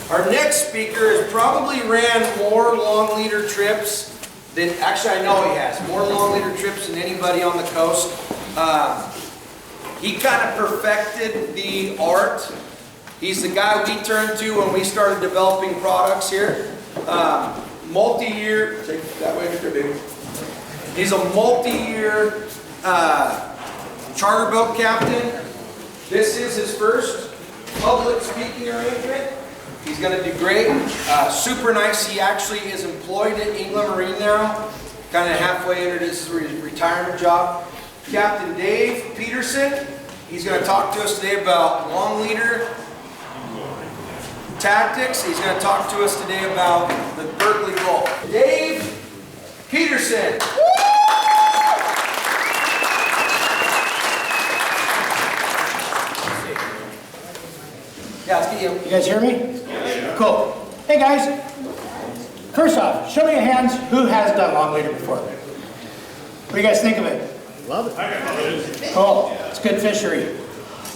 Our next speaker has probably ran more long leader trips than, actually I know he has, more long leader trips than anybody on the coast. He kind of perfected the art. He's the guy we turned to when we started developing products here. Multi-year, take that way, Mr. Big. He's a multi-year charter boat captain. This is his first public speaking arrangement. He's going to do great. Super nice. He actually is employed at Englund Marine now. Kind of halfway into his retirement job. Captain Dave Peterson. He's going to talk to us today about long leader tactics. He's going to talk to us today about the Berkeley Gulp. Dave Peterson. Yeah, let's get you. You guys hear me? Yeah. Cool. Hey guys, first off, show me your hands who has done long leader before. What do you guys think of it? Love it. Cool. It's good fishery.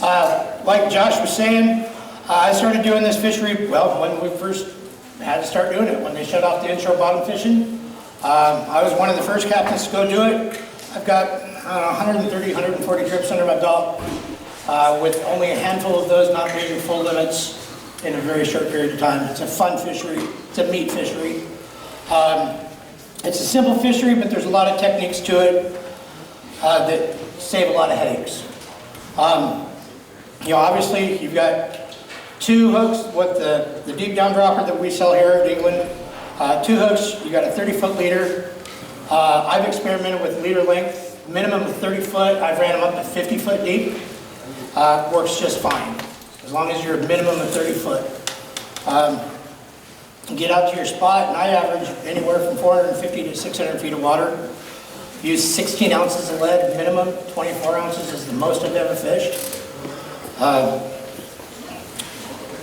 Like Josh was saying, I started doing this fishery, well, when we first had to start doing it, when they shut off the inshore bottom fishing. I was one of the first captains to go do it. I've got 130, 140 trips under my belt, with only a handful of those not making full limits in a very short period of time. It's a fun fishery. It's a meat fishery. It's a simple fishery, but there's a lot of techniques to it that save a lot of headaches. You know, obviously, you've got two hooks with the deep down dropper that we sell here at Englund. Two hooks, you got a 30-foot leader. I've experimented with leader length, minimum of 30 foot. I've ran them up to 50 foot deep. Works just fine, as long as you're a minimum of 30 foot. Get out to your spot, and I average anywhere from 450 to 600 feet of water. Use 16 ounces of lead minimum, 24 ounces is the most I've ever fished.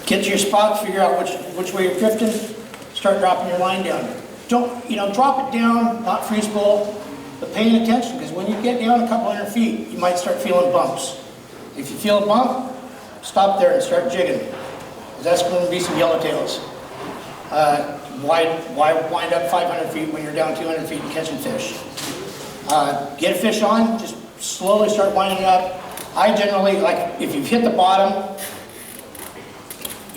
Get to your spot, figure out which way you're drifting, start dropping your line down. Don't, drop it down, not free spool, but paying attention, because when you get down a couple hundred feet, you might start feeling bumps. If you feel a bump, stop there and start jigging, because that's going to be some yellowtails. Why wind up 500 feet when you're down 200 feet and catching fish? Get a fish on, just slowly start winding it up. I generally, like, if you've hit the bottom,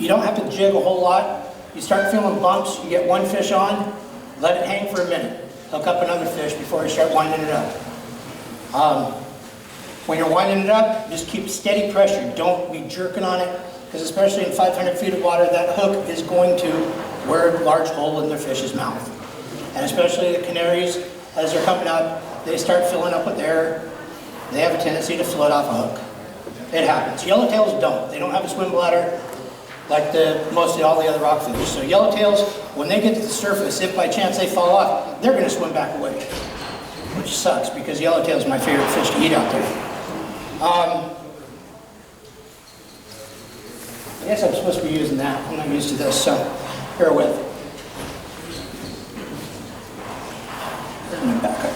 you don't have to jig a whole lot. You start feeling bumps, you get one fish on, let it hang for a minute. Hook up another fish before you start winding it up. When you're winding it up, just keep steady pressure. Don't be jerking on it, because especially in 500 feet of water, that hook is going to wear a large hole in their fish's mouth. And especially the canaries, as they're coming up, they start filling up with air. They have a tendency to float off a hook. It happens. Yellowtails don't. They don't have a swim bladder like mostly all the other rockfish. So yellowtails, when they get to the surface, if by chance they fall off, they're going to swim back away, which sucks, because yellowtail is my favorite fish to eat out there. I guess I'm supposed to be using that. I'm not used to this, so bear with. There's my backup.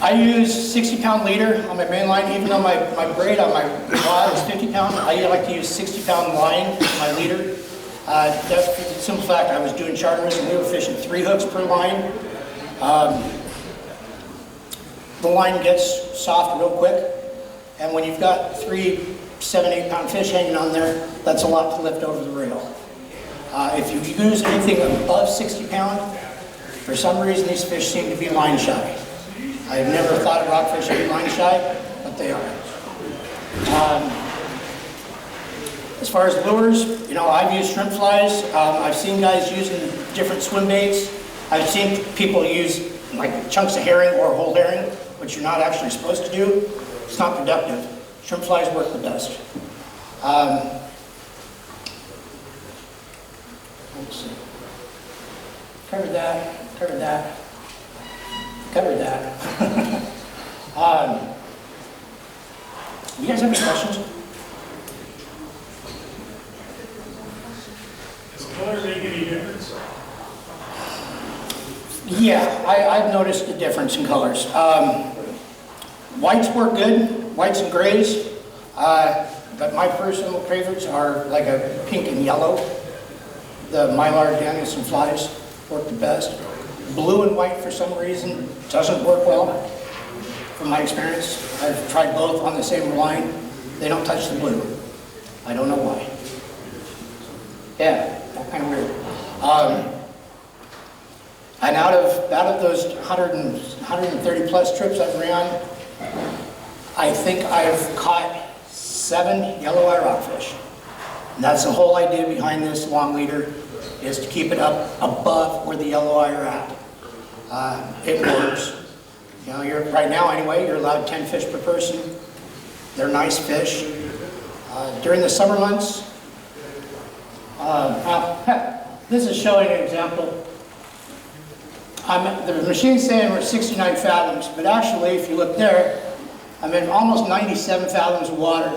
I use 60-pound leader on my main line, even though my braid on my rod is 50-pound. I like to use 60-pound line on my leader. That's for the simple fact I was doing charters and we were fishing 3 hooks per line. The line gets soft real quick, and when you've got 3 7-8 pound fish hanging on there, that's a lot to lift over the rail. If you use anything above 60 pound, for some reason these fish seem to be line shy. I've never thought of rockfish to be line shy, but they are. As far as lures, I've used shrimp flies. I've seen guys using different swim baits. I've seen people use like chunks of herring or whole herring, which you're not actually supposed to do. It's not productive. Shrimp flies work the best. Let's see. Covered that. You guys have any questions? Does color make any difference? Yeah, I've noticed a difference in colors. Whites work good, whites and grays. but my personal favorites are like a pink and yellow. The Mylar Danielson flies work the best. Blue and white, for some reason, doesn't work well, from my experience. I've tried both on the same line. They don't touch the blue. I don't know why. Yeah, kind of weird. And out of those 130 plus trips I've ran, I think I've caught 7 yellow eye rockfish. And that's the whole idea behind this long leader, is to keep it up above where the yellow eye are at. It works. You know, right now anyway, you're allowed 10 fish per person. They're nice fish. During the summer months, this is showing an example. The machine's saying we're 69 fathoms, but actually, if you look there, I'm in almost 97 fathoms of water.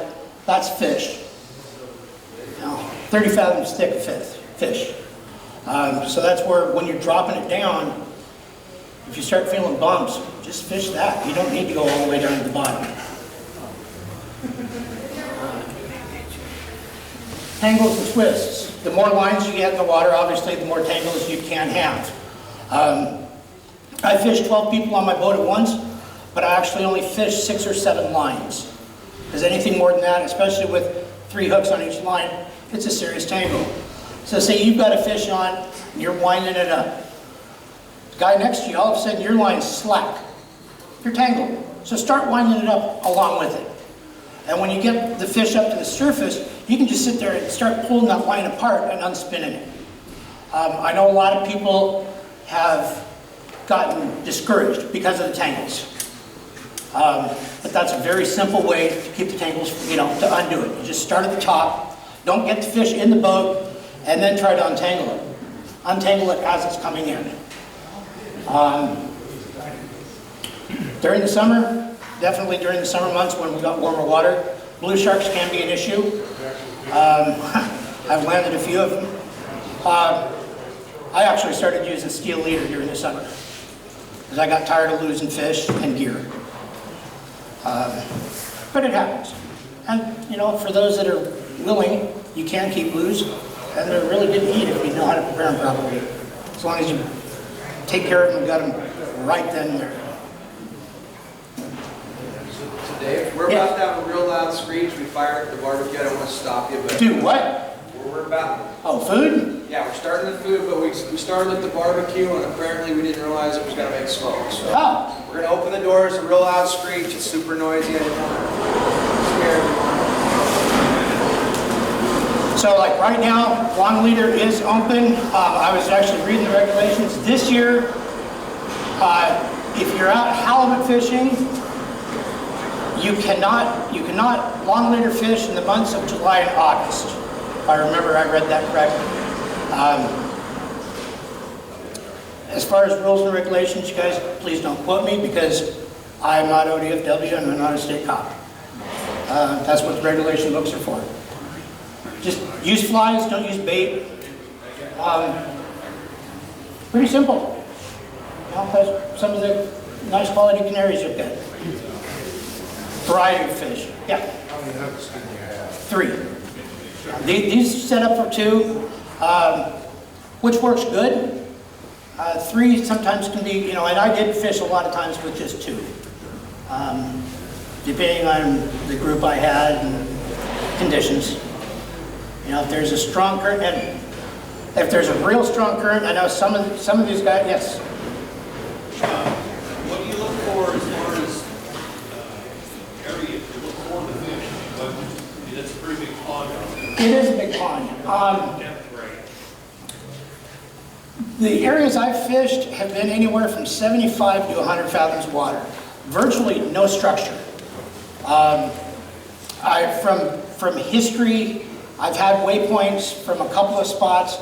That's fish. You know, 30 fathoms thick of fish. So that's where, when you're dropping it down, if you start feeling bumps, just fish that. You don't need to go all the way down to the bottom. Tangles and twists. The more lines you get in the water, obviously, the more tangles you can have. I fished 12 people on my boat at once, but I actually only fished 6 or 7 lines. Because anything more than that, especially with 3 hooks on each line, it's a serious tangle. So say you've got a fish on, and you're winding it up. The guy next to you, all of a sudden your line's slack. You're tangled. So start winding it up along with it. And when you get the fish up to the surface, you can just sit there and start pulling that line apart and unspinning it. I know a lot of people have gotten discouraged because of the tangles. But that's a very simple way to keep the tangles, to undo it. You just start at the top, don't get the fish in the boat, and then try to untangle it. Untangle it as it's coming in. During the summer, definitely during the summer months when we got warmer water, blue sharks can be an issue. I've landed a few of them. I actually started using steel leader during the summer because I got tired of losing fish and gear. But it happens. And, for those that are willing, you can keep blues, and they're really good to eat if you know how to prepare them properly. As long as you take care of them and got them right then and there. Dave, we're about to have a real loud screech. We fire at the barbecue. I don't want to stop you, but... Do what? We're about... Oh, food? Yeah, we're starting the food, but we started at the barbecue, and apparently we didn't realize it was going to make smoke. So we're going to open the doors, a real loud screech. It's super noisy. I didn't want to scare everyone. So like right now, long leader is open. I was actually reading the regulations. This year, if you're out halibut fishing, you cannot long leader fish in the months of July and August. If I remember, I read that correctly. As far as rules and regulations, you guys, please don't quote me because I'm not ODFW and I'm not a state cop. That's what the regulation books are for. Just use flies, don't use bait. Pretty simple. Some of the nice quality canaries you'll get. Variety of fish. Yeah. How many hooks can you have? 3. These set up for 2, which works good. 3 sometimes can be, and I did fish a lot of times with just 2. Depending on the group I had and conditions. If there's a strong current, and if there's a real strong current, I know some of these guys, yes. What do you look for as far as area to look for the fish? It's a pretty big pond out there. It is a big pond. The areas I've fished have been anywhere from 75 to 100 fathoms of water. Virtually no structure. From history, I've had waypoints from a couple of spots.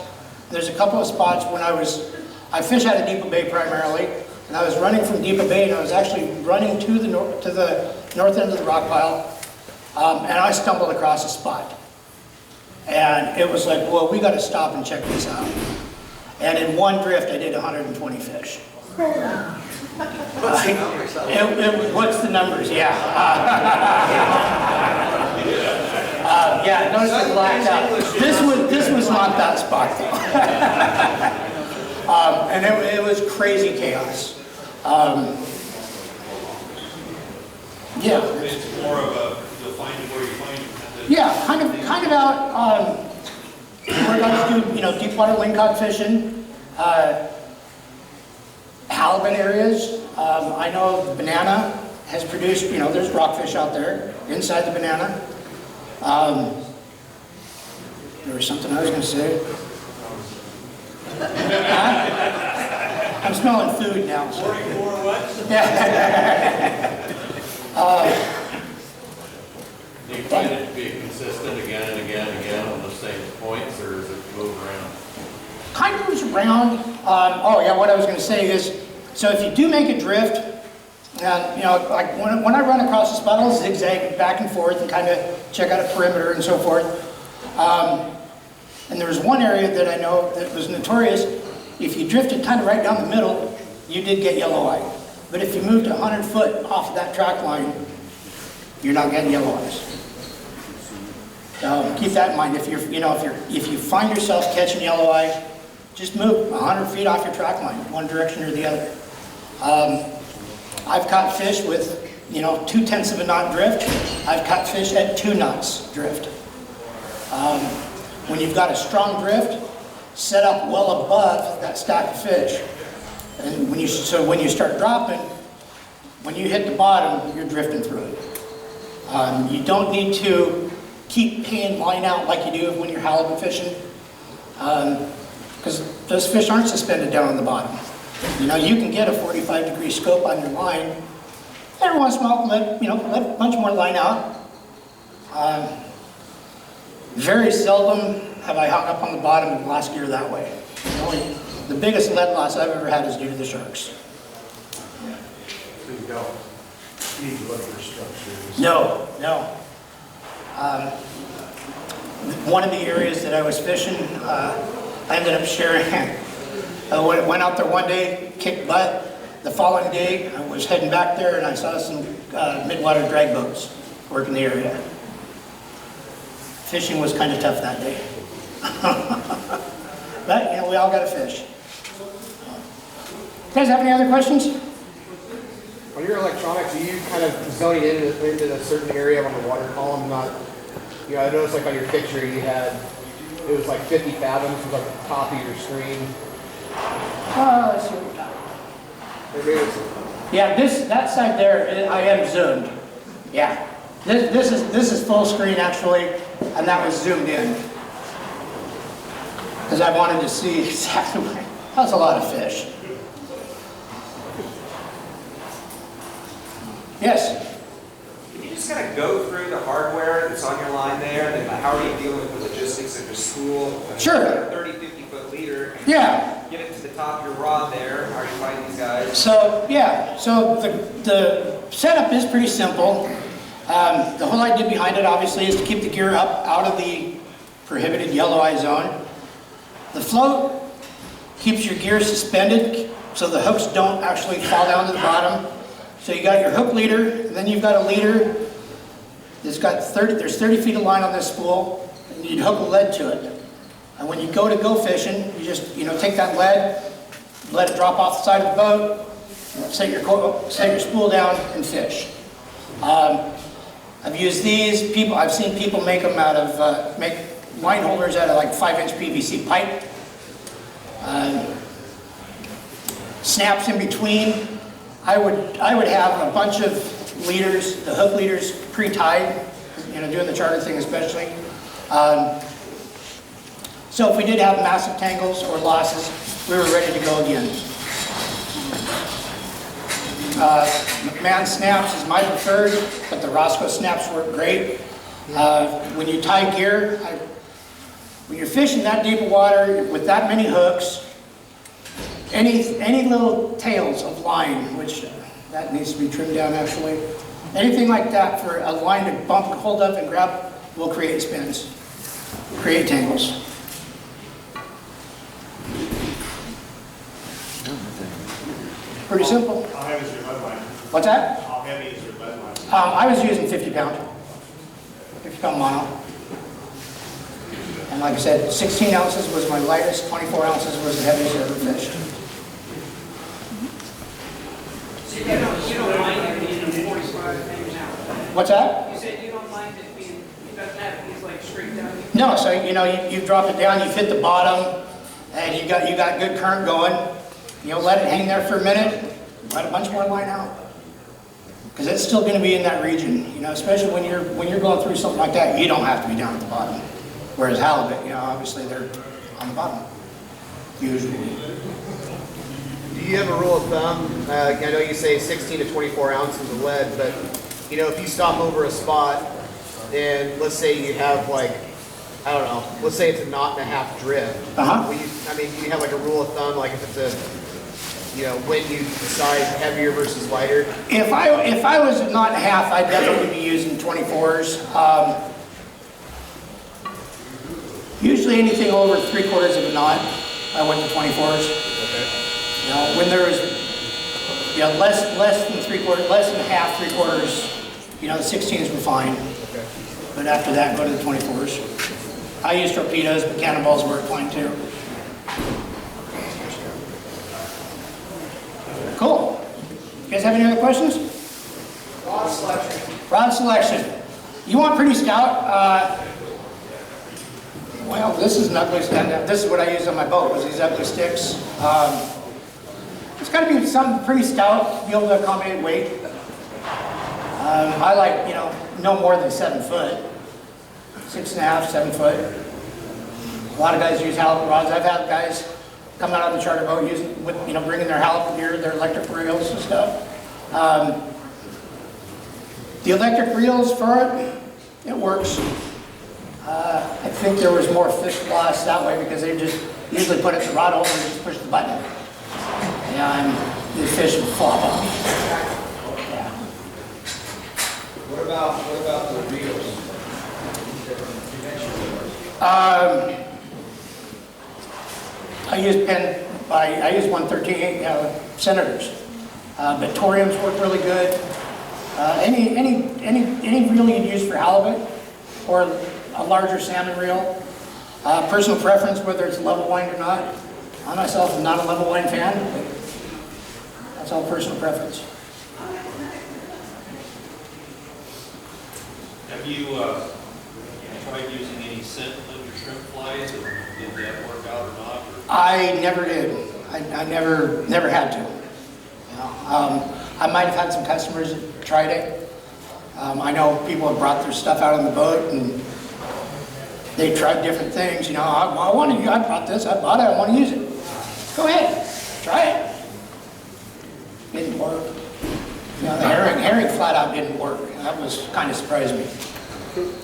There's a couple of spots when I fish out of Depot Bay primarily, and I was running from Depot Bay, and I was actually running to the north end of the rock pile, and I stumbled across a spot. And it was like, well, we got to stop and check this out. And in one drift, I did 120 fish. What's the numbers? Yeah. Yeah, notice it blacked out. This was not that spot though. And it was crazy chaos. Yeah. It's more of a, you'll find it where you find it. Yeah, kind of out, we're going to do, deep water lingcod fishing, halibut areas. I know the banana has produced, there's rockfish out there inside the banana. There was something I was going to say. Huh? I'm smelling food now. So. 44 what? Do you find it to be consistent again and again and again on the same points, or does it move around? Kind of moves around. Oh yeah, what I was going to say is, so if you do make a drift, and like when I run across the spot, I'll zigzag back and forth and kind of check out a perimeter and so forth. And there was one area that I know that was notorious. If you drifted kind of right down the middle, you did get yellow eye. But if you moved 100 foot off of that track line, you're not getting yellow eyes. So keep that in mind. If you find yourself catching yellow eye, just move 100 feet off your track line, one direction or the other. I've caught fish with 0.2 of a knot drift. I've caught fish at 2 knots drift. When you've got a strong drift, set up well above that stack of fish. And when you start dropping, when you hit the bottom, you're drifting through it. You don't need to keep paying line out like you do when you're halibut fishing, because those fish aren't suspended down on the bottom. You can get a 45-degree scope on your line. Every once in a while, let a bunch more line out. Very seldom have I hung up on the bottom of the last gear that way. The biggest lead loss I've ever had is due to the sharks. So you don't need to look for structures. No. One of the areas that I was fishing, I ended up sharing. I went out there one day, kicked butt. The following day, I was heading back there and I saw some midwater drag boats working the area. Fishing was kind of tough that day. But, we all got to fish. You guys have any other questions? On your electronics, are you kind of zoning into a certain area on the water column? Not, I noticed like on your picture it was like 50 fathoms was like the top of your screen. Let's see what we're talking. Yeah, that side there, I am zoomed. Yeah, this is full screen actually, and that was zoomed in because I wanted to see exactly where. That's a lot of fish. Yes. Can you just kind of go through the hardware that's on your line there, and then how are you dealing with the logistics of your spool? Sure. You've got a 30, 50-foot leader. And Yeah. Get it to the top of your rod there. How are you finding these guys? So the setup is pretty simple. The whole idea behind it obviously is to keep the gear up out of the prohibited yellow eye zone. The float keeps your gear suspended so the hooks don't actually fall down to the bottom. So you got your hook leader, and then you've got a leader that's got there's 30 feet of line on this spool, and you'd hook a lead to it. And when you go fishing, you just, take that lead, let it drop off the side of the boat, set your spool down and fish. I've used these, I've seen people make them out of, make line holders out of like 5-inch PVC pipe. Snaps in between. I would have a bunch of leaders, the hook leaders pre-tied, doing the charter thing especially. So if we did have massive tangles or losses, we were ready to go again. McMahon snaps is my preferred, but the Roscoe snaps work great. When you tie gear, when you're fishing that deep of water with that many hooks, any little tails of line, which that needs to be trimmed down actually, anything like that for a line to bump, hold up and grab will create spins, create tangles. Pretty simple. How heavy is your lead line? What's that? How heavy is your lead line? I was using 50 pound mono. And like I said, 16 ounces was my lightest, 24 ounces was the heaviest I ever fished. So you don't mind it being 45 things out? What's that? You said you don't mind it being, it doesn't have to be like straight down? No, so you drop it down, you hit the bottom, and you got good current going. Let it hang there for a minute, let a bunch more line out. Because it's still going to be in that region, especially when you're going through something like that, you don't have to be down at the bottom. Whereas halibut, obviously they're on the bottom, usually. Do you have a rule of thumb? I know you say 16 to 24 ounces of lead, but if you stop over a spot and let's say you have like, I don't know, let's say it's a knot and a half drift. Uh-huh. Do you have like a rule of thumb, like if it's a, when you decide heavier versus lighter? If I was a knot and a half, I'd definitely be using 24s. Usually anything over 3/4 of a knot, I went to 24s. Okay. When there was less than 3/4, less than half, 3/4, the 16s were fine. Okay. But after that, go to the 24s. I use torpedoes, but cannonballs work fine too. Cool. You guys have any other questions? Rod selection. Rod selection. You want pretty stout? Well, this is an ugly stick. This is what I used on my boat, was these ugly sticks. It's got to be something pretty stout, be able to accommodate weight. I like, no more than 7 foot. 6.5, 7 foot. A lot of guys use halibut rods. I've had guys come out on the charter boat using, bringing their halibut gear, their electric reels and stuff. The electric reels for it works. I think there was more fish loss that way because they just usually put it in the rod hole and just push the button. And the fish would flop off. Yeah. What about the reels? I use 113 Senators, but Toriums work really good. Any reel you'd use for halibut or a larger salmon reel. Personal preference, whether it's level wind or not. I myself am not a level wind fan, but that's all personal preference. Have you tried using any scent on your shrimp flies? Did that work out or not? I never did. I never had to. I might have had some customers that tried it. I know people have brought their stuff out on the boat and they tried different things. I brought this, I bought it, I want to use it. Go ahead, try it. Didn't work. The herring flat out didn't work. That was kind of surprised me.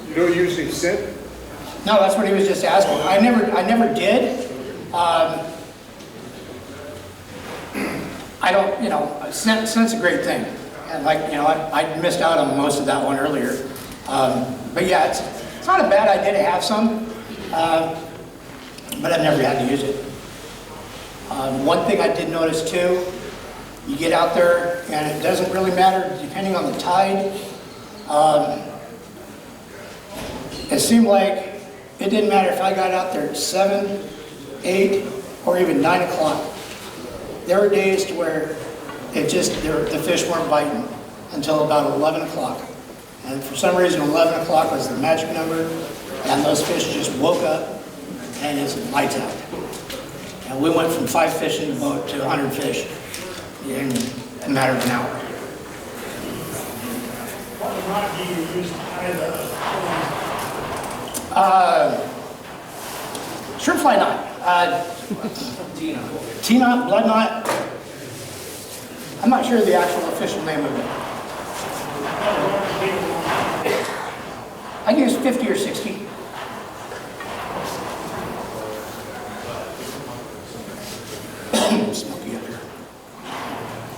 You don't usually scent? No, that's what he was just asking. I never did. I don't, scent's a great thing. And I missed out on most of that one earlier. But yeah, it's not a bad idea to have some, but I've never had to use it. One thing I did notice too, you get out there and it doesn't really matter depending on the tide. It seemed like it didn't matter if I got out there at 7, 8, or even 9 o'clock. There were days to where the fish weren't biting until about 11 o'clock. And for some reason, 11 o'clock was the magic number, and those fish just woke up, and it's lights out. And we went from 5 fish in the boat to 100 fish in a matter of an hour. What rod do you use to tie the Shrimp fly knot. T-knot, blood knot. I'm not sure the actual official name of it. I use 50 or 60. Smoky up here.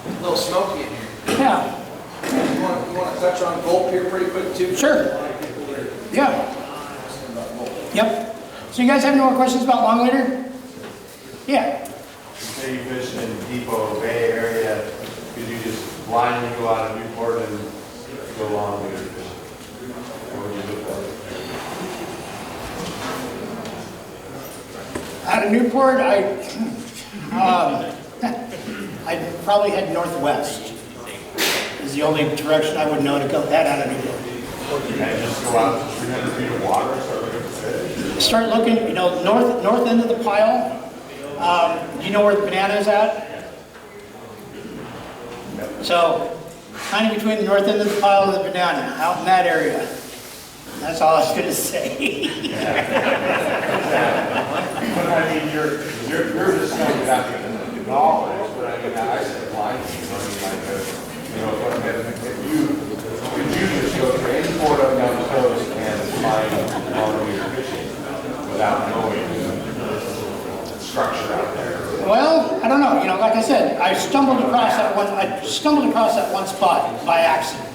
A little smoky in here. Yeah. You want to touch on Gulp here pretty quick too? Sure. Yeah. Yep. So you guys have any more questions about long leader? Yeah. Say you fish in Depot Bay area, could you just blindly go out of Newport and go long leader fishing? Or would you look out of Newport, I'd probably head northwest. Is the only direction I would know to go head out of Newport. And just go out 300 feet of water, start looking for fish. Start looking, north end of the pile. Do you know where the banana is at? So, kind of between the north end of the pile and the banana, out in that area. That's all I was going to say. But I mean, you're just kind of got the knowledge, but I mean, I said blind, if you just go to any port up down the coast and find all your fishing without knowing the structure out there. Well, I don't know. Like I said, I stumbled across that one spot by accident.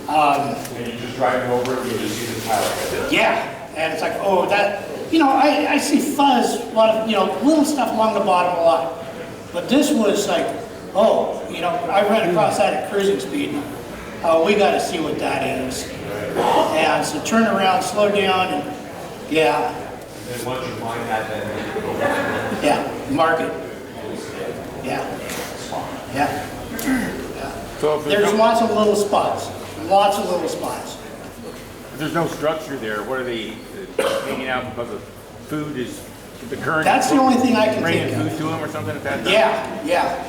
And you're just driving over it, you just see the tile. Yeah, and it's like, oh, that. I see fuzz, a lot of little stuff along the bottom a lot, but this was like, oh, I ran across that at cruising speed. Oh, we got to see what that is. And so turn around, slow down, and yeah. And then once you find that, then Yeah, mark it. Yeah. Yeah. So if There's lots of little spots. Lots of little spots. if there's no structure there, what are they hanging out because of food is the current? That's the only thing I can bringing think of. food to them or something at that time? Yeah.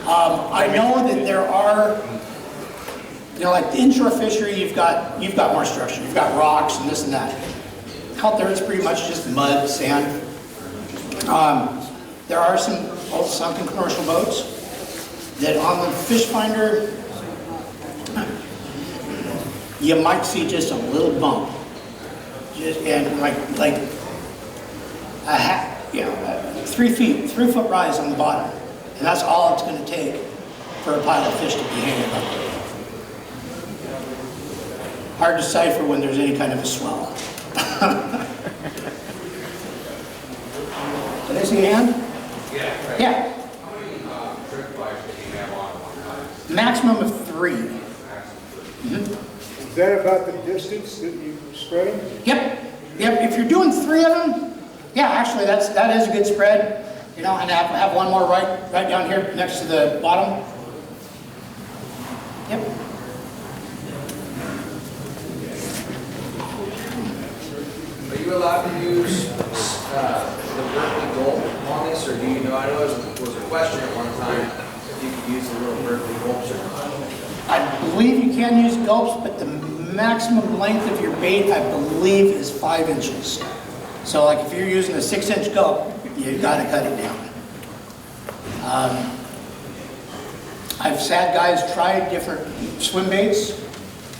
I know that there are, like the inshore fishery, you've got more structure. You've got rocks and this and that. Out there, it's pretty much just mud, sand. There are some old sunken commercial boats that on the fish finder, you might see just a little bump. And like a 3 foot rise on the bottom. And that's all it's going to take for a pile of fish to be hanging up. Hard to decipher when there's any kind of a swell. Did I see a hand? Yeah. How many trick flies do you have on one time? Maximum of 3. Is that about the distance that you spread them? Yep. If you're doing 3 of them, yeah, actually that is a good spread. And have one more right down here next to the bottom. Yep. Are you allowed to use the Berkeley Gulp on this, or do you know? I know there was a question at one time if you could use the little Berkeley Gulps or not. I believe you can use gulps, but the maximum length of your bait, I believe, is 5 inches. So like if you're using a 6-inch gulp, you got to cut it down. I've had guys try different swim baits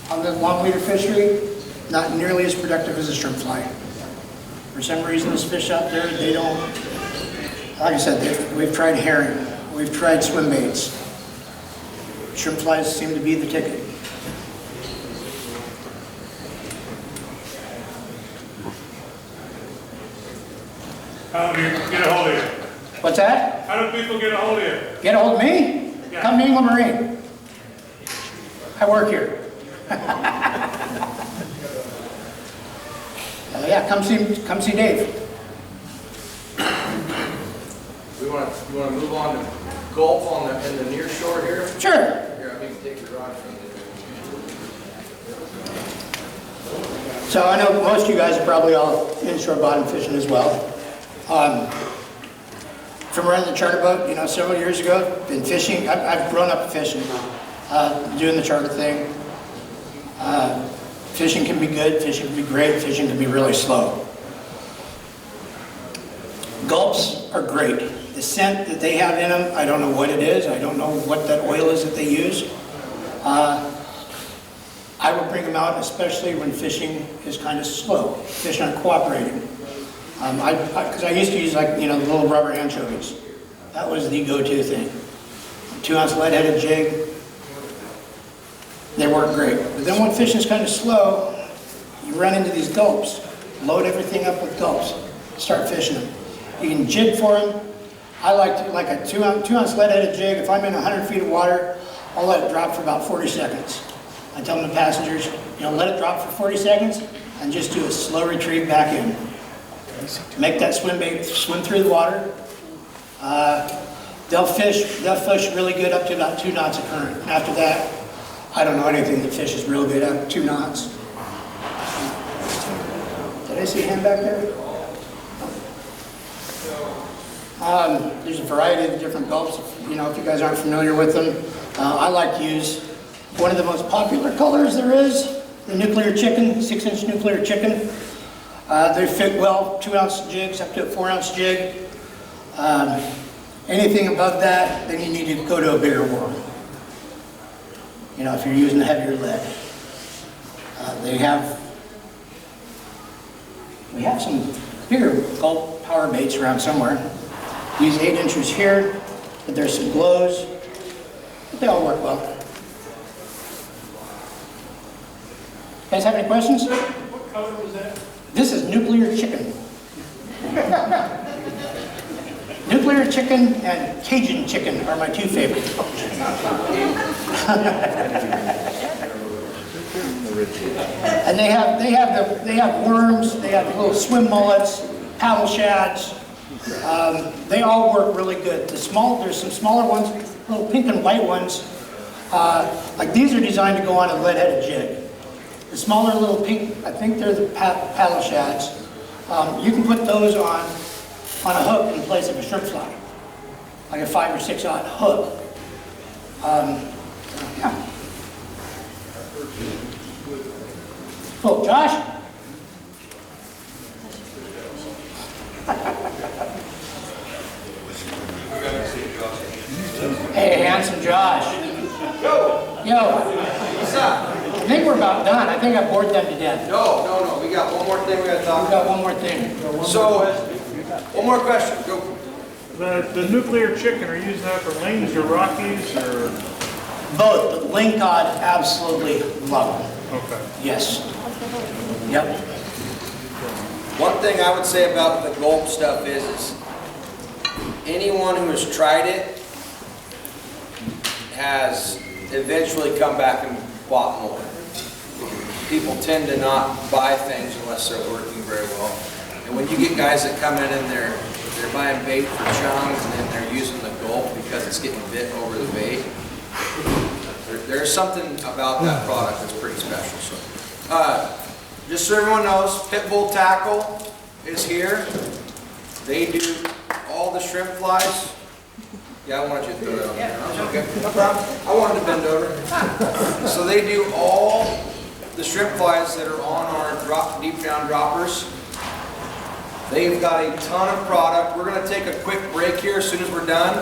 on the long leader fishery, not nearly as productive as a shrimp fly. For some reason, those fish out there, they don't, like I said, we've tried herring, we've tried swim baits. Shrimp flies seem to be the ticket. How do you get a hold of you? What's that? How do people get a hold of you? Get a hold of me? Yeah. Come to Englund Marine. I work here. Yeah, come see Dave. You want to move on to Gulp in the near shore here? Sure. Here, I can take your rod from you. So I know most of you guys are probably all inshore bottom fishing as well. From running the charter boat, several years ago, been fishing. I've grown up fishing, doing the charter thing. Fishing can be good, fishing can be great, fishing can be really slow. Gulps are great. The scent that they have in them, I don't know what it is. I don't know what that oil is that they use. I would bring them out, especially when fishing is kind of slow. Fish aren't cooperating. Because I used to use the little rubber anchovies. That was the go-to thing. 2-ounce lead-headed jig. They work great. But then when fishing's kind of slow, you run into these gulps. Load everything up with gulps. Start fishing them. You can jig for them. I like a 2-ounce lead-headed jig. If I'm in 100 feet of water, I'll let it drop for about 40 seconds. I tell the passengers, let it drop for 40 seconds and just do a slow retreat back in. make that swim bait swim through the water. They'll fish really good up to about 2 knots of current. After that, I don't know anything that fishes real good up to 2 knots. Did I see a hand back there? There's a variety of different gulps, you know, if you guys aren't familiar with them. I like to use one of the most popular colors there is, the nuclear chicken, 6-inch nuclear chicken. They fit well, 2-ounce jigs up to a 4-ounce jig. Anything above that, then you need to go to a bigger worm. You know, if you're using a heavier lead. We have some bigger Gulp power baits around somewhere. Use 8 inches here, but there's some glows. But they all work well. You guys have any questions? What color was that? This is nuclear chicken. Nuclear chicken and Cajun chicken are my 2 favorites. And they have worms, they have little swim mullets, paddle shads. They all work really good. There's some smaller ones, little pink and white ones. Like these are designed to go on a lead-headed jig. The smaller little pink, I think they're the paddle shads. You can put those on a hook in place of a shrimp fly, like a 5 or 6-aught hook. Yeah. Oh, Josh? Hey, handsome Josh. Yo. What's up? I think we're about done. I think I bored them to death. No. We got one more thing we gotta talk We got about. one more thing. So, one more question. Go. The nuclear chicken, are you using that for lanes or Rockies or? Both, but link cod, absolutely love them. Okay. Yes. Yep. One thing I would say about the Gulp stuff is anyone who has tried it has eventually come back and bought more. People tend to not buy things unless they're working very well. And when you get guys that come in and they're buying bait for chunks and then they're using the Gulp because it's getting bit over the bait, there's something about that product that's pretty special. So, just so everyone knows, Pitbull Tackle is here. They do all the shrimp flies. Yeah, I wanted you to throw that on there. Okay, no problem. I wanted to bend over. So they do all the shrimp flies that are on our deep down droppers. They've got a ton of product. We're going to take a quick break here as soon as we're done.